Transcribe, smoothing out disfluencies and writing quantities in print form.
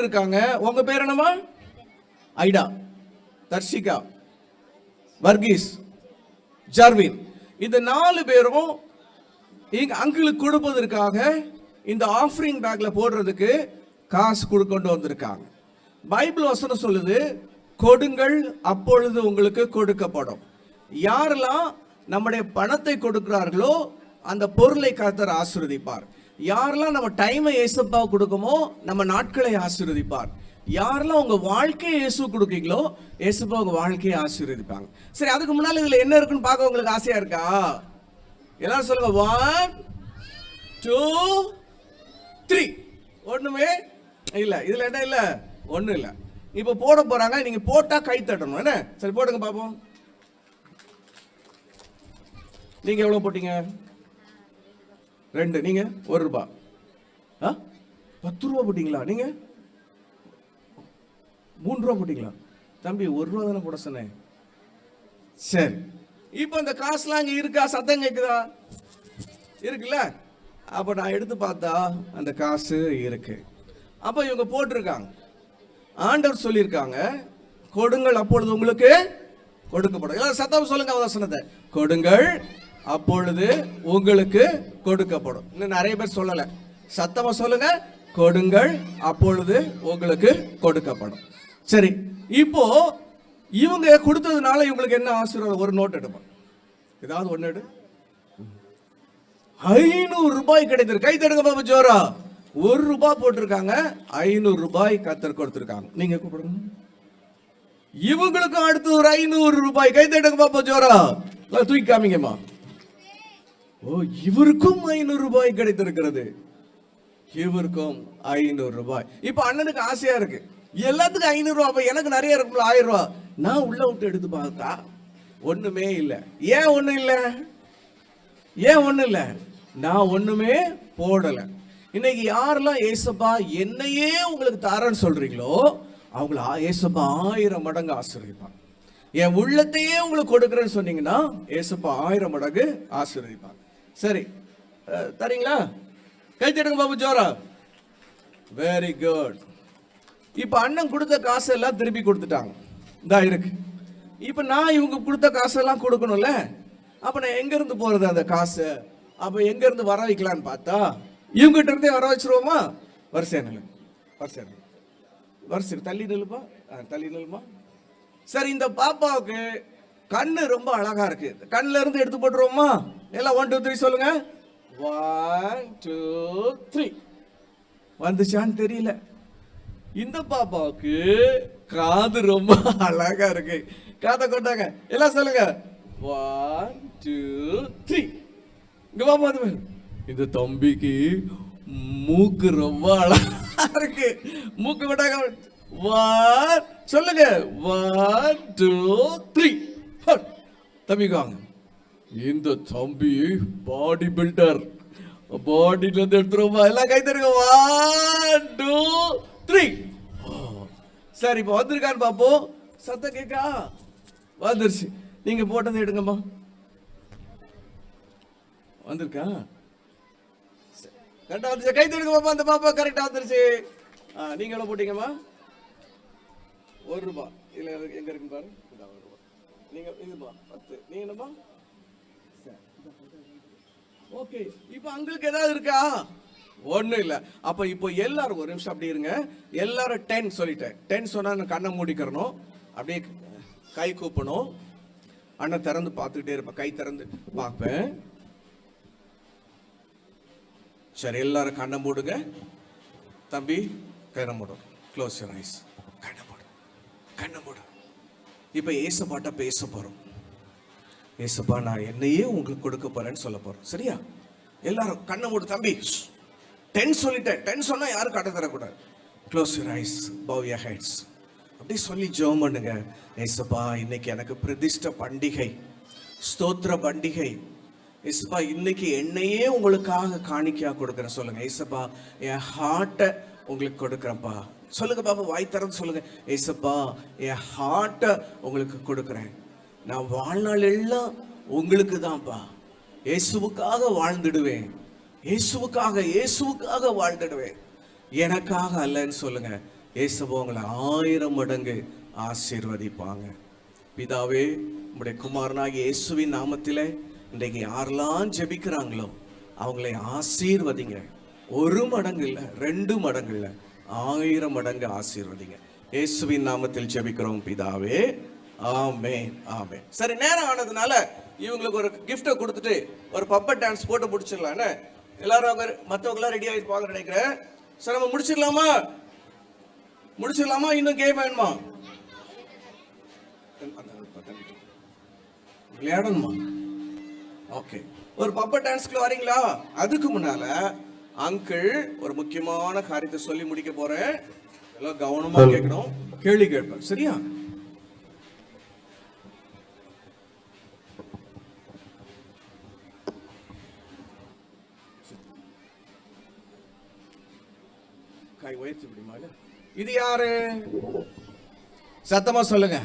இருக்காங்க. உங்க பேர் என்னமா? ஐடா, தர்ஷிகா, வர்கீஸ், ஜர்வின். இந்த 4 பேரும் எங்க அங்கிளுக்கு கொடுப்பதற்காக இந்த ஆஃபரிங் பேக்ல போடுறதுக்கு காசு கொண்டு வந்திருக்காங்க. பைபிள் வசனம் சொல்லுது, கொடுங்கள் அப்பொழுது உங்களுக்கு கொடுக்கப்படும். யாரெல்லாம் நம்முடைய பணத்தை கொடுக்கிறார்களோ அந்த பொருளை கர்த்தர் ஆசீர்வதிப்பார். யாரெல்லாம் நம்ம டைமை இயேசுவுக்கு கொடுக்குமோ நம்ம நாட்களை ஆசீர்வதிப்பார். யாரெல்லாம் உங்க வாழ்க்கையை இயேசு கொடுக்கீங்களோ இயேசுப்பா உங்க வாழ்க்கையை ஆசீர்வதிப்பாங்க. சரி, அதுக்கு முன்னால இதுல என்ன இருக்குன்னு பார்க்க உங்களுக்கு ஆசையா இருக்கா? எல்லாரும் சொல்லுங்க. 1 2 3. ஒண்ணுமே இல்ல. இதுல என்ன இல்ல? ஒண்ணு இல்ல. இப்ப போட போறாங்க. நீங்க போட்டா கை தட்டணும். என்ன? சரி, போடுங்க பாப்போம். நீங்க எவ்வளவு போட்டீங்க? 2. நீங்க 1 ரூபாய். 10 ரூபாய் போட்டீங்களா? நீங்க 3 ரூபாய் போட்டீங்களா? தம்பி 1 ரூபாய் தானே போட சொன்னேன். சரி, இப்போ இந்த காசுலாம் இங்க இருக்கா? சத்தம் கேக்குதா? இருக்குல்ல? அப்ப நான் எடுத்து பார்த்தா அந்த காசு இருக்கு. அப்ப இவங்க போட்டிருக்காங்க. ஆண்டவர் சொல்லியிருக்காங்க, கொடுங்கள் அப்பொழுது உங்களுக்கு கொடுக்கப்படும். எல்லாரும் சத்தம் சொல்லுங்க வசனத்தை. கொடுங்கள் அப்பொழுது உங்களுக்கு கொடுக்கப்படும். இன்னும் நிறைய பேர் சொல்லல. சத்தமா சொல்லுங்க. கொடுங்கள் அப்பொழுது உங்களுக்கு கொடுக்கப்படும். சரி, இப்போ இவங்க கொடுத்ததுனால இவங்களுக்கு என்ன ஆசீர்வாதம்? ஒரு நோட் எடுப்போம். ஏதாவது ஒண்ணு எடு. 500 ரூபாய் கிடைத்திருக்கு. கை தடுங்க பாபு ஜோரா. 1 ரூபாய் போட்டிருக்காங்க. 500 ரூபாய் கர்த்தர் கொடுத்திருக்காங்க. நீங்க கூப்பிடுங்க. இவங்களுக்கு அடுத்து ஒரு 500 ரூபாய். கை தடுங்க பாபு ஜோரா. தூக்கி காமிங்கம்மா. ஓ, இவருக்கும் 500 ரூபாய் கிடைத்திருக்கிறது. இவருக்கும் 500 ரூபாய். இப்ப அண்ணனுக்கு ஆசையா இருக்கு, எல்லாத்துக்கும் 500 ரூபாய். எனக்கு நிறைய இருக்கும்ல 1000 ரூபாய். நான் உள்ள விட்டு எடுத்து பார்த்தா ஒண்ணுமே இல்ல. ஏன் ஒண்ணு இல்ல? ஏன் ஒண்ணு இல்ல? நான் ஒண்ணுமே போடல. இன்னைக்கு யாரெல்லாம் ஏசப்பா என்னையே உங்களுக்கு தரேன்னு சொல்றீங்களோ அவங்கள ஏசப்பா 1000 மடங்கு ஆசீர்வதிப்பாங்க. என் உள்ளத்தையே உங்களுக்கு கொடுக்குறேன்னு சொன்னீங்கன்னா ஏசப்பா 1000 மடங்கு ஆசீர்வதிப்பாங்க. சரி, தரீங்களா? கை தட்டுங்க பாபு ஜோரா. Very good. இப்ப அண்ணன் கொடுத்த காசு எல்லாம் திருப்பி கொடுத்துட்டாங்க. இதா இருக்கு. இப்ப நான் இவங்க கொடுத்த காசெல்லாம் கொடுக்கணும்ல. அப்ப நான் எங்க இருந்து போறது அந்த காசு? அப்ப எங்க இருந்து வர வைக்கலான்னு பார்த்தா இவங்க கிட்ட இருந்தே வர வச்சிருவோமா? வரிசை நிலை, வரிசை நிலை, வரிசை தள்ளி நில்லுப்பா, தள்ளி நில்லுமா. சரி, இந்த பாப்பாவுக்கு கண்ணு ரொம்ப அழகா இருக்கு. கண்ணுல இருந்து எடுத்து போட்டுருவோமா? எல்லாம் 1 2 3 சொல்லுங்க. 1 2 3. வந்துச்சான்னு தெரியல. இந்த பாப்பாவுக்கு காது ரொம்ப அழகா இருக்கு. காதை கொண்டாங்க. எல்லாம் சொல்லுங்க. 1 2 3. இங்க பாப்பா. இந்த தம்பிக்கு மூக்கு ரொம்ப அழகா இருக்கு. மூக்கு கொண்டாங்க. 1 சொல்லுங்க. 1 2 3. தம்பிக்கு வாங்க. இந்த தம்பி பாடி பில்டர். பாடியில இருந்து எடுத்துருவோமா? எல்லாம் கை தருங்க. 1 2 3. சரி, இப்போ வந்திருக்கான்னு பாப்போம். சத்தம் கேட்கா? வந்துருச்சு. நீங்க போட்டதை எடுங்கம்மா. வந்திருக்கா? கரெக்டா வந்துச்சு. கை தருங்க பாப்பா. அந்த பாப்பா கரெக்டா வந்துருச்சு. நீங்க எவ்வளவு போட்டீங்கம்மா? 1 ரூபாய். இல்ல எங்க இருக்கு பாரு. 1 ரூபாய். நீங்க இதுமா 10. நீங்க என்னமா? ஓகே. இப்போ அங்களுக்கு ஏதாவது இருக்கா? ஒண்ணும் இல்ல. அப்ப இப்போ எல்லாரும் ஒரு நிமிஷம் அப்படி இருங்க. எல்லாரும் 10 சொல்லிட்டேன். 10 சொன்னா நான் கண்ணை மூடிக்கிறணும். அப்படியே கை கூப்பணும். அண்ணன் திறந்து பார்த்துக்கிட்டே இருப்பேன். கை திறந்து பார்ப்பேன். சரி, எல்லாரும் கண்ணை மூடுங்க. தம்பி கண்ணை மூடும். Close your ice. கண்ணை மூடு, கண்ணை மூடு. இப்ப ஏசப்பாட்ட பேச போறோம். ஏசப்பா, நான் என்னையே உங்களுக்கு கொடுக்க போறேன்னு சொல்ல போறோம். சரியா? எல்லாரும் கண்ணை மூடு. தம்பி 10 சொல்லிட்டேன். 10 சொன்னா யாரும் கட்ட தரக்கூடாது. Close your eyes, bow your heads. அப்படி சொல்லி ஜெபம் பண்ணுங்க. ஏசப்பா, இன்னைக்கு எனக்கு பிரதிஷ்ட பண்டிகை, ஸ்தோத்திர பண்டிகை. ஏசப்பா, இன்னைக்கு என்னையே உங்களுக்காக காணிக்கையா கொடுக்குறேன். சொல்லுங்க. ஏசப்பா, என் ஹார்ட்டை உங்களுக்கு கொடுக்குறேன்ப்பா. சொல்லுங்க பாப்பா, வாய் திறந்து சொல்லுங்க. ஏசப்பா, என் ஹார்ட்டை உங்களுக்கு கொடுக்குறேன். நான் வாழ்நாள் எல்லாம் உங்களுக்கு தான்ப்பா. இயேசுவுக்காக வாழ்ந்துடுவேன். இயேசுவுக்காக வாழ்ந்துடுவேன். எனக்காக அல்லன்னு சொல்லுங்க. இயேசு உங்களை 1000 மடங்கு ஆசீர்வதிப்பாங்க. பிதாவே, உம்முடைய குமாரனாகிய இயேசுவின் நாமத்திலே இன்றைக்கு யாரெல்லாம் ஜெபிக்கிறாங்களோ அவங்களை ஆசீர்வதிங்க. 1 மடங்கு இல்லை, 2 மடங்கு இல்லை, 1000 மடங்கு ஆசீர்வதிங்க. இயேசுவின் நாமத்தில் ஜெபிக்கிறோம் பிதாவே, ஆமென், ஆமென். சரி, நேரம் ஆனதுனால இவங்களுக்கு ஒரு கிஃப்டை கொடுத்துட்டு ஒரு பப்பட் டான்ஸ் போட்டு முடிச்சிடலான்னு எல்லாரும் அவங்க மற்றவங்களாம் ரெடி ஆகிருப்பாங்க நினைக்கிறேன். சரி, நம்ம முடிச்சிடலாமா? இன்னும் கேம் வேணுமா? விளையாடணுமா? ஓகே, ஒரு பப்பட் டான்ஸ்க்கு வரீங்களா? அதுக்கு முன்னால அங்கிள் ஒரு முக்கியமான காரியத்தை சொல்லி முடிக்க போறேன். எல்லாம் கவனமா கேட்கணும், கேள்வி கேட்பேன், சரியா? கை உயர்த்தி முடியுமா? இது யாரு? சத்தமா சொல்லுங்க.